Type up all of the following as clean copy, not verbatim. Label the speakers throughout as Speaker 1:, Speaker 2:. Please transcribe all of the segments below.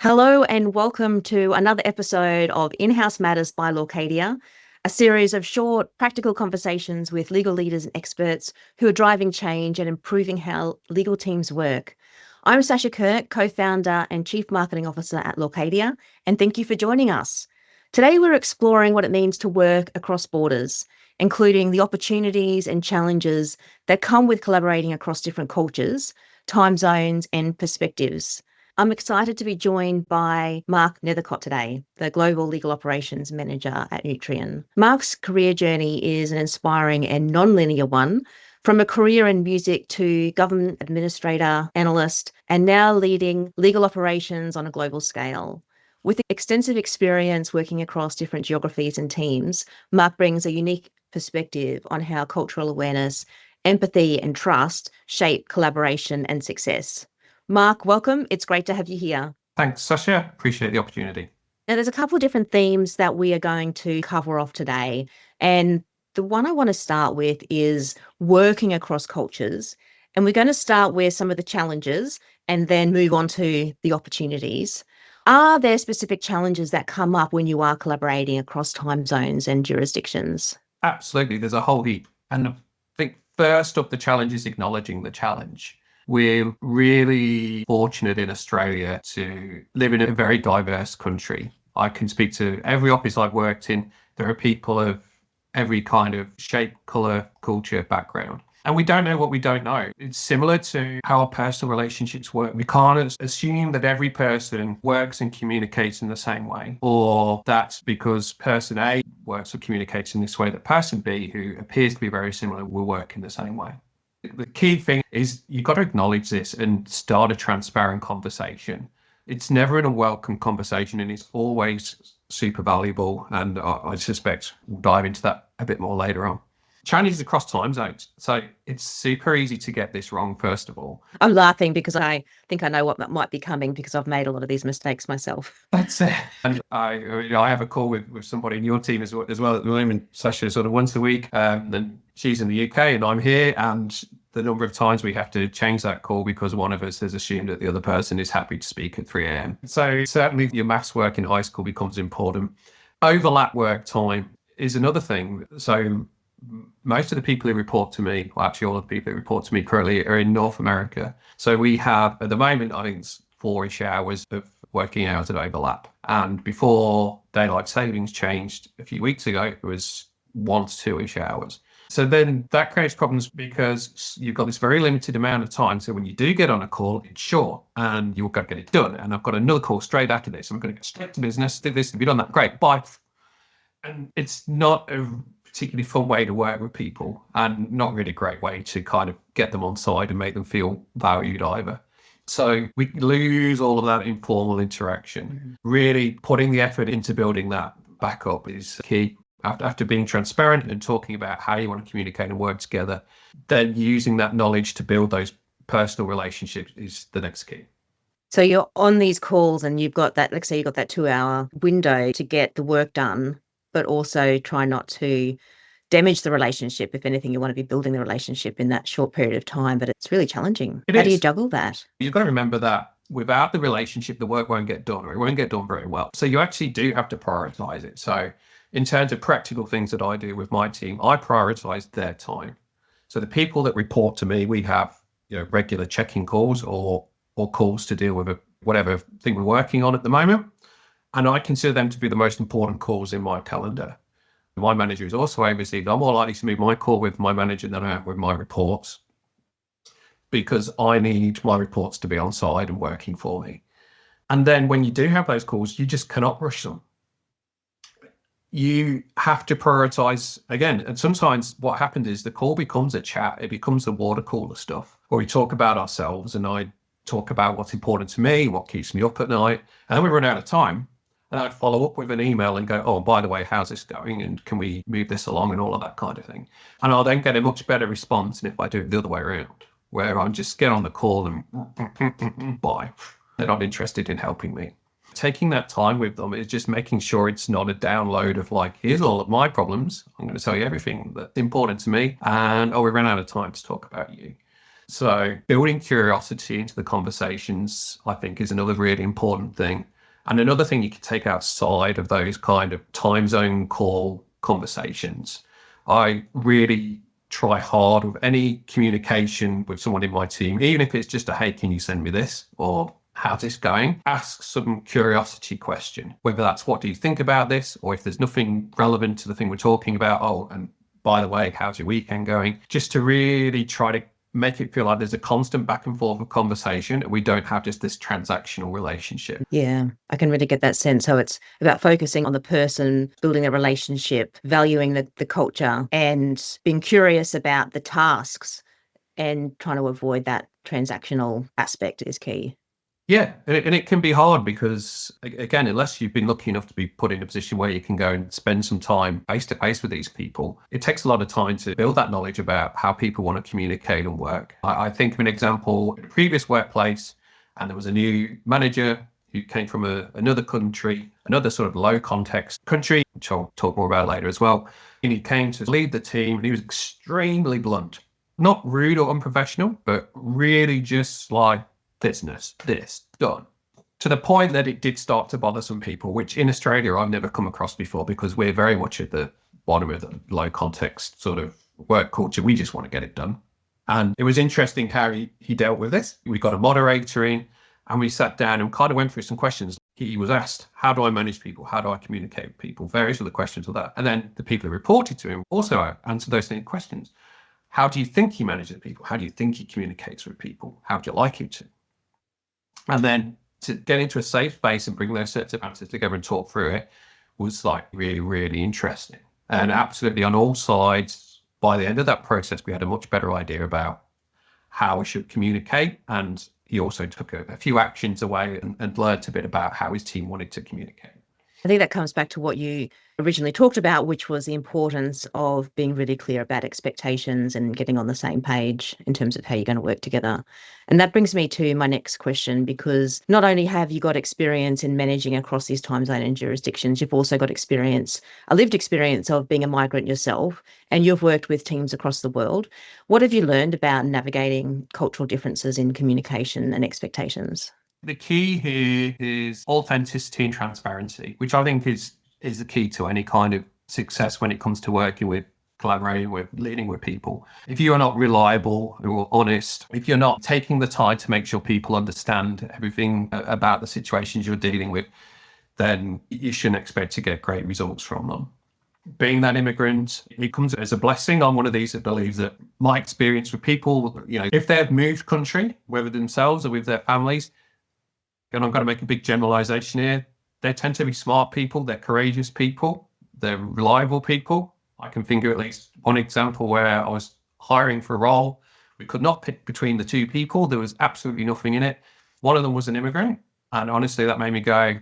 Speaker 1: Hello and welcome to another episode of In-House Matters by Lawcadia, a series of short, practical conversations with legal leaders and experts who are driving change and improving how legal teams work. I'm Sasha Kirk, co-founder and chief marketing officer at Lawcadia, and thank you for joining us. Today, we're exploring what it means to work across borders, including the opportunities and challenges that come with collaborating across different cultures, time zones, and perspectives. I'm excited to be joined by Marc Nethercot today, the Global Legal Operations Manager at Nutrien. Marc's career journey is an inspiring and non-linear one, from a career in music to government administrator, analyst, and now leading legal operations on a global scale. With extensive experience working across different geographies and teams, Marc brings a unique perspective on how cultural awareness, empathy, and trust shape collaboration and success. Marc, welcome. It's great to have you here.
Speaker 2: Thanks, Sasha. Appreciate the opportunity.
Speaker 1: Now, there's a couple of different themes that we are going to cover off today. And the one I want to start with is working across cultures. And we're going to start with some of the challenges and then move on to the opportunities. Are there specific challenges that come up when you are collaborating across time zones and jurisdictions?
Speaker 2: Absolutely. There's a whole heap. And I think first up, the challenge is acknowledging the challenge. We're really fortunate in Australia to live in a very diverse country. I can speak to every office I've worked in. There are people of every kind of shape, colour, culture, background. And we don't know what we don't know. It's similar to how our personal relationships work. We can't assume that every person works and communicates in the same way, or that's because person A works or communicates in this way that person B, who appears to be very similar, will work in the same way. The key thing is you've got to acknowledge this and start a transparent conversation. It's never an unwelcome conversation and it's always super valuable. And I suspect we'll dive into that a bit more later on. Chinese across time zones. So it's super easy to get this wrong, first of all.
Speaker 1: I'm laughing because I think I know what might be coming because I've made a lot of these mistakes myself.
Speaker 2: That's it. And I have a call with somebody in your team as well at the moment, Sasha, sort of once a week. Then she's in the UK and I'm here. And the number of times we have to change that call because one of us has assumed that the other person is happy to speak at 3 a.m. So certainly your maths work in high school becomes important. Overlap work time is another thing. So most of the people who report to me, well, actually all of the people who report to me currently are in North America. So we have, at the moment, I think it's 4-ish hours of working hours of overlap. And before daylight savings changed a few weeks ago, it was 1 to 2-ish hours. So then that creates problems because you've got this very limited amount of time. So when you do get on a call, it's short and you've got to get it done. And I've got another call straight after this. I'm going to get straight to business, do this, have you done that? Great, bye. And it's not a particularly fun way to work with people and not really a great way to kind of get them on side and make them feel valued either. So we lose all of that informal interaction. Really putting the effort into building that back up is key. After being transparent and talking about how you want to communicate and work together, then using that knowledge to build those personal relationships is the next key.
Speaker 1: So you're on these calls and you've got that, let's say you've got that 2-hour window to get the work done, but also try not to damage the relationship. If anything, you want to be building the relationship in that short period of time, but it's really challenging. How do you juggle that?
Speaker 2: You've got to remember that without the relationship, the work won't get done, or it won't get done very well. So you actually do have to prioritize it. So in terms of practical things that I do with my team, I prioritize their time. So the people that report to me, we have regular check-in calls or calls to deal with whatever thing we're working on at the moment. And I consider them to be the most important calls in my calendar. My manager is also overseas. I'm more likely to move my call with my manager than I am with my reports because I need my reports to be on side and working for me. And then when you do have those calls, you just cannot rush them. You have to prioritize again. And sometimes what happens is the call becomes a chat. It becomes the water cooler stuff where we talk about ourselves and I talk about what's important to me, what keeps me up at night. And then we run out of time. And I'd follow up with an email and go, oh, by the way, how's this going? And can we move this along and all of that kind of thing? And I'll then get a much better response than if I do it the other way around, where I'm just get on the call and bye. They're not interested in helping me. Taking that time with them is just making sure it's not a download of like, here's all of my problems. I'm going to tell you everything that's important to me. And we ran out of time to talk about you. So building curiosity into the conversations, I think, is another really important thing. And another thing you can take outside of those kind of time zone call conversations, I really try hard with any communication with someone in my team, even if it's just a, hey, can you send me this? Or how's this going? Ask some curiosity question, whether that's what do you think about this? Or if there's nothing relevant to the thing we're talking about, oh, and by the way, how's your weekend going? Just to really try to make it feel like there's a constant back and forth of conversation. We don't have just this transactional relationship.
Speaker 1: Yeah, I can really get that sense. So it's about focusing on the person, building a relationship, valuing the culture, and being curious about the tasks and trying to avoid that transactional aspect is key.
Speaker 2: Yeah, and it can be hard because, again, unless you've been lucky enough to be put in a position where you can go and spend some time face to face with these people, it takes a lot of time to build that knowledge about how people want to communicate and work. I think of an example in a previous workplace, and there was a new manager who came from another country, another sort of low context country, which I'll talk more about later as well. And he came to lead the team, and he was extremely blunt, not rude or unprofessional, but really just like, business, this, done. To the point that it did start to bother some people, which in Australia I've never come across before because we're very much at the bottom of the low context sort of work culture. We just want to get it done. And it was interesting how he dealt with this. We got a moderator in and we sat down and kind of went through some questions. He was asked, how do I manage people? How do I communicate with people? Various other questions of that. And then the people who reported to him also answered those same questions. How do you think he manages people? How do you think he communicates with people? How would you like him to? And then to get into a safe space and bring those sets of answers together and talk through it was like really, really interesting. And absolutely on all sides, by the end of that process, we had a much better idea about how we should communicate. And he also took a few actions away and learned a bit about how his team wanted to communicate.
Speaker 1: I think that comes back to what you originally talked about, which was the importance of being really clear about expectations and getting on the same page in terms of how you're going to work together. And that brings me to my next question, because not only have you got experience in managing across these time zone and jurisdictions, you've also got experience, a lived experience of being a migrant yourself, and you've worked with teams across the world. What have you learned about navigating cultural differences in communication and expectations?
Speaker 2: The key here is authenticity and transparency, which I think is the key to any kind of success when it comes to working with, collaborating with, leading with people. If you are not reliable or honest, if you're not taking the time to make sure people understand everything about the situations you're dealing with, then you shouldn't expect to get great results from them. Being that immigrant, it comes as a blessing. I'm one of these that believes that my experience with people, if they've moved country, whether themselves or with their families, and I'm going to make a big generalization here, they tend to be smart people, they're courageous people, they're reliable people. I can think of at least one example where I was hiring for a role. We could not pick between the two people. There was absolutely nothing in it. One of them was an immigrant. And honestly, that made me go,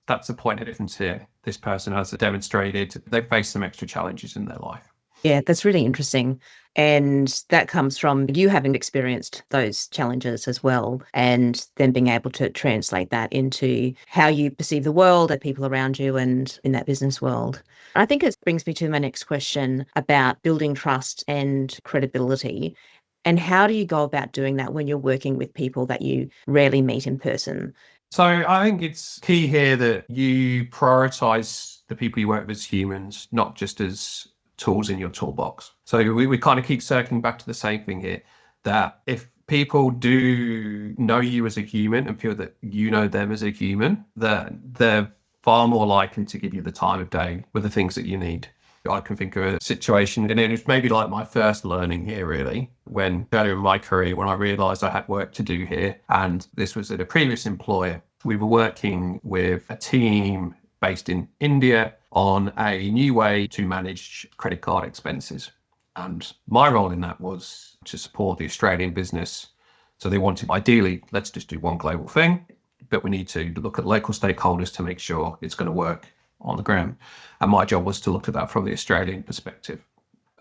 Speaker 2: that's the point of difference here. This person has demonstrated they face some extra challenges in their life.
Speaker 1: Yeah, that's really interesting. And that comes from you having experienced those challenges as well, and then being able to translate that into how you perceive the world and people around you and in that business world. I think it brings me to my next question about building trust and credibility. And how do you go about doing that when you're working with people that you rarely meet in person?
Speaker 2: So I think it's key here that you prioritize the people you work with as humans, not just as tools in your toolbox. So we kind of keep circling back to the same thing here, that if people do know you as a human and feel that you know them as a human, that they're far more likely to give you the time of day with the things that you need. I can think of a situation, and it was maybe like my first learning here, really, when earlier in my career, when I realized I had work to do here, and this was at a previous employer. We were working with a team based in India on a new way to manage credit card expenses. And my role in that was to support the Australian business. So they wanted, ideally, let's just do one global thing, but we need to look at local stakeholders to make sure it's going to work on the ground. And my job was to look at that from the Australian perspective.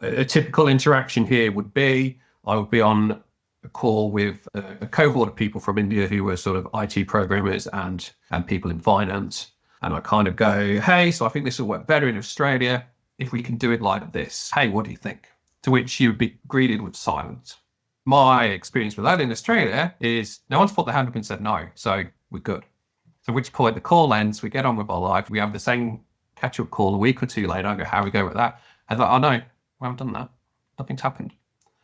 Speaker 2: A typical interaction here would be, I would be on a call with a cohort of people from India who were sort of IT programmers and people in finance. And I kind of go, hey, so I think this will work better in Australia if we can do it like this. Hey, what do you think? To which you would be greeted with silence. My experience with that in Australia is no one's put their hand up and said no, so we're good. So at which point the call ends, we get on with our life, we have the same catch-up call a week or two later, I go, how we go with that? I thought, oh no, we haven't done that. Nothing's happened.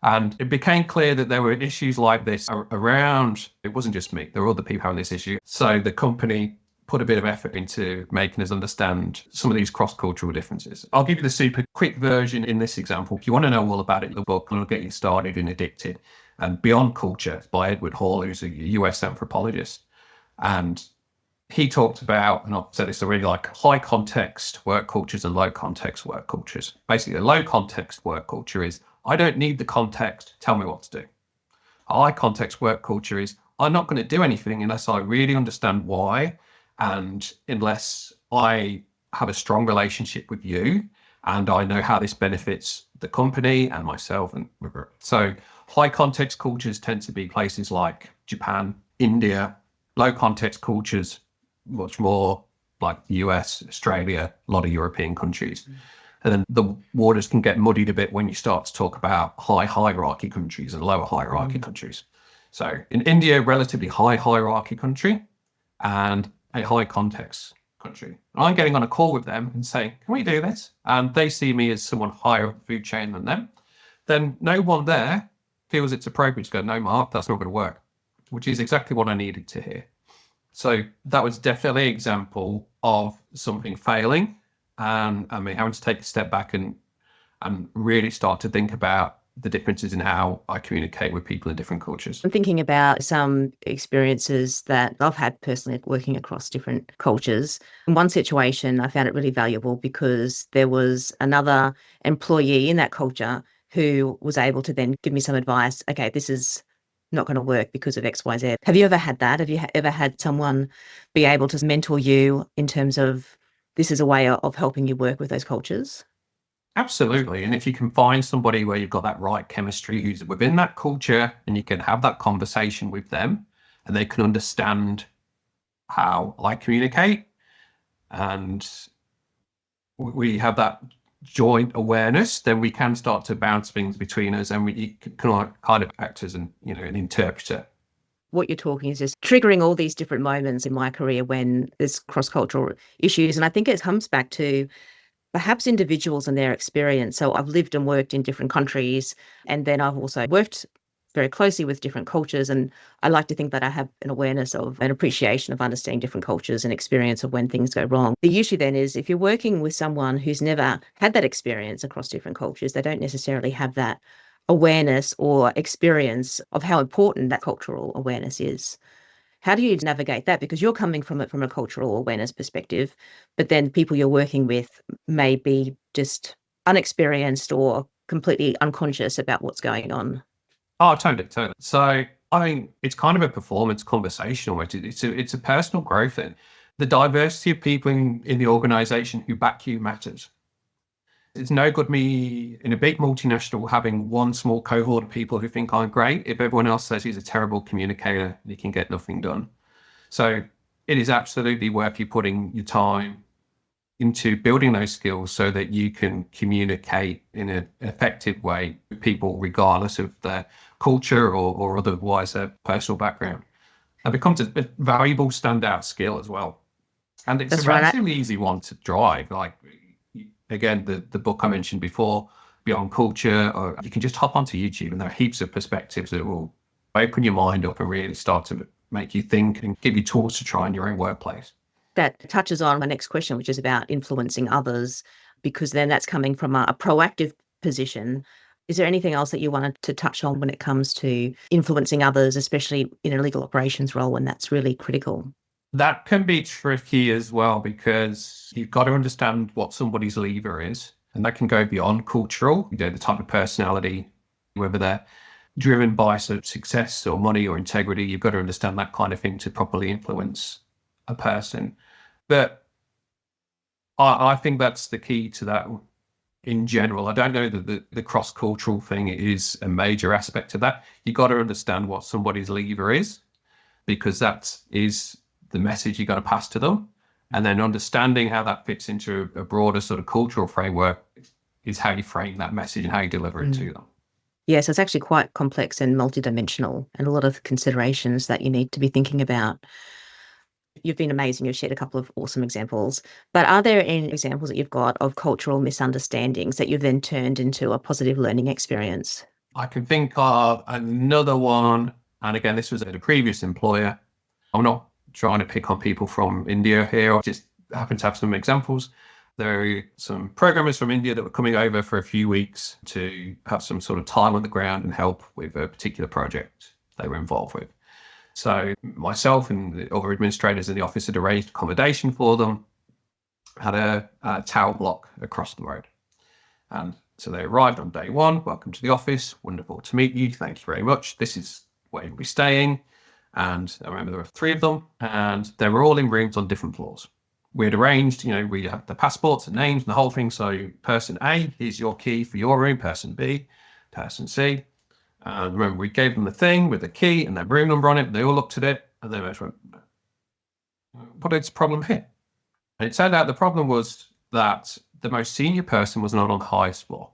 Speaker 2: And it became clear that there were issues like this around, it wasn't just me, there were other people having this issue. So the company put a bit of effort into making us understand some of these cross-cultural differences. I'll give you the super quick version in this example. If you want to know all about it, the book will get you started and addicted. And Beyond Culture by Edward Hall, who's a US anthropologist. And he talked about, and I've said this already, like high context work cultures and low context work cultures. Basically, a low context work culture is, I don't need the context, tell me what to do. A high context work culture is, I'm not going to do anything unless I really understand why, and unless I have a strong relationship with you and I know how this benefits the company and myself. And so high context cultures tend to be places like Japan, India. Low context cultures, much more like the US, Australia, a lot of European countries. And then the waters can get muddied a bit when you start to talk about high hierarchy countries and lower hierarchy countries. So in India, relatively high hierarchy country and a high context country. I'm getting on a call with them and saying, can we do this? And they see me as someone higher up the food chain than them. Then no one there feels it's appropriate to go, no, Mark, that's not going to work, which is exactly what I needed to hear. So that was definitely an example of something failing, and I mean having to take a step back and really start to think about the differences in how I communicate with people in different cultures.
Speaker 1: I'm thinking about some experiences that I've had personally working across different cultures. In one situation, I found it really valuable because there was another employee in that culture who was able to then give me some advice. Okay, this is not going to work because of X, Y, Z. Have you ever had that? Have you ever had someone be able to mentor you in terms of this is a way of helping you work with those cultures?
Speaker 2: Absolutely. And if you can find somebody where you've got that right chemistry who's within that culture and you can have that conversation with them and they can understand how I communicate and we have that joint awareness, then we can start to bounce things between us and we can kind of act as an interpreter.
Speaker 1: What you're talking is just triggering all these different moments in my career when there's cross-cultural issues. And I think it comes back to perhaps individuals and their experience. So I've lived and worked in different countries, and then I've also worked very closely with different cultures. And I like to think that I have an awareness of an appreciation of understanding different cultures and experience of when things go wrong. The issue then is if you're working with someone who's never had that experience across different cultures, they don't necessarily have that awareness or experience of how important that cultural awareness is. How do you navigate that? Because you're coming from it from a cultural awareness perspective, but then people you're working with may be just unexperienced or completely unconscious about what's going on.
Speaker 2: Oh, totally, totally. So I mean, it's kind of a performance conversation almost. It's a personal growth thing. The diversity of people in the organization who back you matters. It's no good me in a big multinational having one small cohort of people who think I'm great if everyone else says he's a terrible communicator and he can get nothing done. So it is absolutely worth you putting your time into building those skills so that you can communicate in an effective way with people regardless of their culture or otherwise their personal background. It becomes a valuable standout skill as well. And it's
Speaker 1: That's
Speaker 2: a
Speaker 1: right.
Speaker 2: relatively easy one to drive. Like, again, the book I mentioned before, Beyond Culture, or you can just hop onto YouTube and there are heaps of perspectives that will open your mind up and really start to make you think and give you tools to try in your own workplace.
Speaker 1: That touches on my next question, which is about influencing others, because then that's coming from a proactive position. Is there anything else that you wanted to touch on when it comes to influencing others, especially in a legal operations role when that's really critical?
Speaker 2: That can be tricky as well because you've got to understand what somebody's lever is, and that can go beyond cultural, the type of personality, whether they're driven by sort of success or money or integrity. You've got to understand that kind of thing to properly influence a person. But I think that's the key to that in general. I don't know that the cross-cultural thing is a major aspect of that. You've got to understand what somebody's lever is because that is the message you got to pass to them. And then understanding how that fits into a broader sort of cultural framework is how you frame that message and how you deliver it to them.
Speaker 1: Yes, it's actually quite complex and multidimensional, and a lot of considerations that you need to be thinking about. You've been amazing. You've shared a couple of awesome examples. But are there any examples that you've got of cultural misunderstandings that you've then turned into a positive learning experience?
Speaker 2: I can think of another one. And again, this was at a previous employer. I'm not trying to pick on people from India here. I just happen to have some examples. There are some programmers from India that were coming over for a few weeks to have some sort of time on the ground and help with a particular project they were involved with. So myself and the other administrators in the office had arranged accommodation for them, had a tower block across the road. And so they arrived on day one. Welcome to the office. Wonderful to meet you. Thank you very much. This is where you'll be staying. And I remember there were 3 of them, and they were all in rooms on different floors. We had arranged, we had the passports and names and the whole thing. So person A, here's your key for your room. Person B, person C. And remember, we gave them the thing with the key and their room number on it. And they all looked at it, and they went, "What is the problem here?" And it turned out the problem was that the most senior person was not on the highest floor.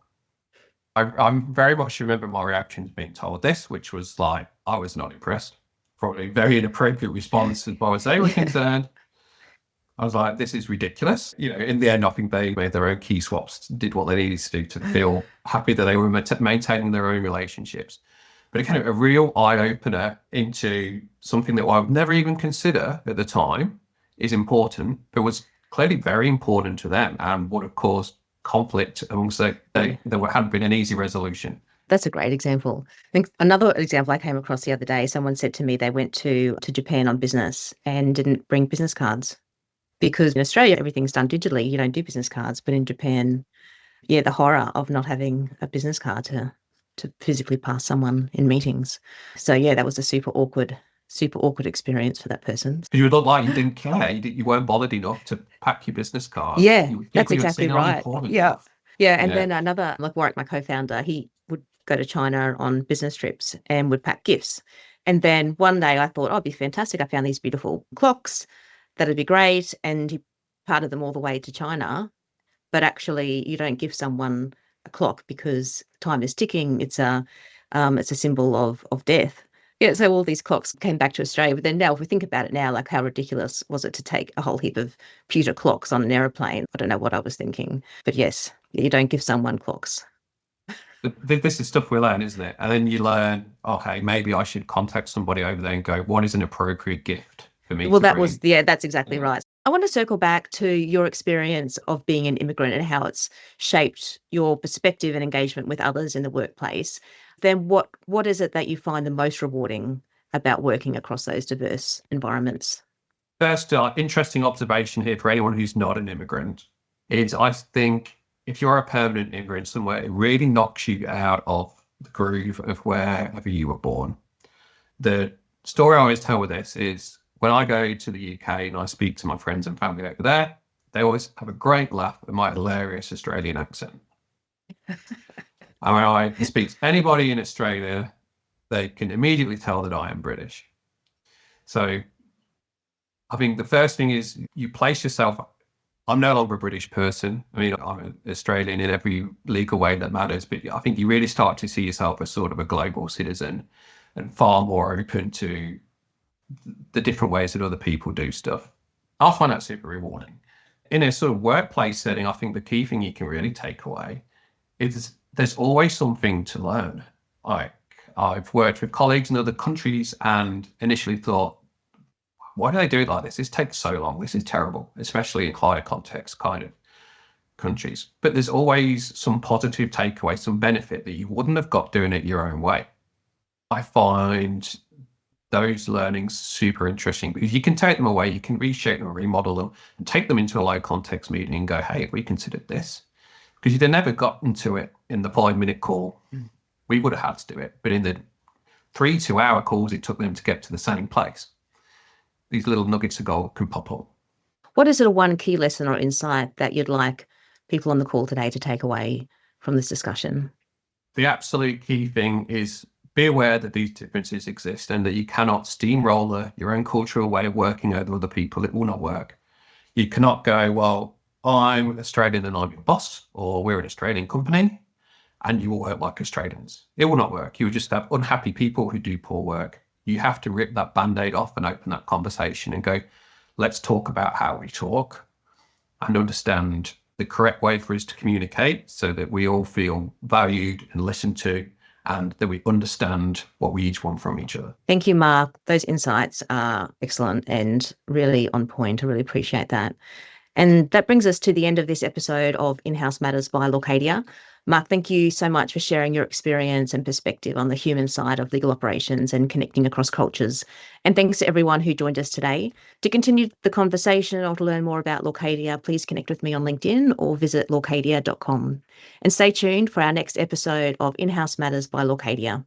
Speaker 2: I very much remember my reaction to being told this, which was like, I was not impressed. Probably a very inappropriate response as far as they were concerned. I was like, this is ridiculous. In the end, I think they made their own key swaps, did what they needed to do to feel happy that they were maintaining their own relationships. But again, a real eye-opener into something that I would never even consider at the time is important, but was clearly very important to them and would have caused conflict amongst there hadn't been an easy resolution.
Speaker 1: That's a great example. I think another example I came across the other day, someone said to me they went to Japan on business and didn't bring business cards because in Australia, everything's done digitally. You don't do business cards. But in Japan, the horror of not having a business card to physically pass someone in meetings. So, that was a super awkward experience for that person.
Speaker 2: You would look like you didn't care. You weren't bothered enough to pack your business card.
Speaker 1: Yeah, that's exactly right. Yeah. And
Speaker 2: Yeah.
Speaker 1: then another, like Warwick, my co-founder, he would go to China on business trips and would pack gifts. And then one day I thought, oh, it'd be fantastic. I found these beautiful clocks. That'd be great. And he parted them all the way to China. But actually, you don't give someone a clock because time is ticking. It's a symbol of death. So all these clocks came back to Australia. But then now, if we think about it now, like how ridiculous was it to take a whole heap of pewter clocks on an aeroplane? I don't know what I was thinking. But yes, you don't give someone clocks.
Speaker 2: This is stuff we learn, isn't it? And then you learn, okay, maybe I should contact somebody over there and go, what is an appropriate gift for me?
Speaker 1: Well, that's exactly right. I want to circle back to your experience of being an immigrant and how it's shaped your perspective and engagement with others in the workplace. Then what is it that you find the most rewarding about working across those diverse environments?
Speaker 2: First, interesting observation here for anyone who's not an immigrant is I think if you're a permanent immigrant somewhere, it really knocks you out of the groove of wherever you were born. The story I always tell with this is when I go to the UK and I speak to my friends and family over there, they always have a great laugh at my hilarious Australian accent. And when I speak to anybody in Australia, they can immediately tell that I am British. So I think the first thing is you place yourself. I'm no longer a British person. I mean, I'm an Australian in every legal way that matters, but I think you really start to see yourself as sort of a global citizen and far more open to the different ways that other people do stuff. I find that super rewarding. In a sort of workplace setting, I think the key thing you can really take away is there's always something to learn. Like I've worked with colleagues in other countries and initially thought, why do they do it like this? This takes so long. This is terrible, especially in higher context kind of countries. But there's always some positive takeaway, some benefit that you wouldn't have got doing it your own way. I find those learnings super interesting because you can take them away, you can reshape them, remodel them, and take them into a low context meeting and go, hey, we considered this. Because you'd have never gotten to it in the 5-minute call. We would have had to do it. But in the 3 2-hour calls it took them to get to the same place, these little nuggets of gold can pop up.
Speaker 1: What is it, one key lesson or insight that you'd like people on the call today to take away from this discussion?
Speaker 2: The absolute key thing is be aware that these differences exist and that you cannot steamroller your own cultural way of working over other people. It will not work. You cannot go, well, I'm Australian and I'm your boss, or we're an Australian company, and you will work like Australians. It will not work. You will just have unhappy people who do poor work. You have to rip that Band-Aid off and open that conversation and go, let's talk about how we talk and understand the correct way for us to communicate so that we all feel valued and listened to, and that we understand what we each want from each other.
Speaker 1: Thank you, Mark. Those insights are excellent and really on point. I really appreciate that. And that brings us to the end of this episode of In-House Matters by Lorcadia. Mark, thank you so much for sharing your experience and perspective on the human side of legal operations and connecting across cultures. And thanks to everyone who joined us today. To continue the conversation or to learn more about Lorcadia, please connect with me on LinkedIn or visit lorcadia.com. And stay tuned for our next episode of In-House Matters by Lorcadia.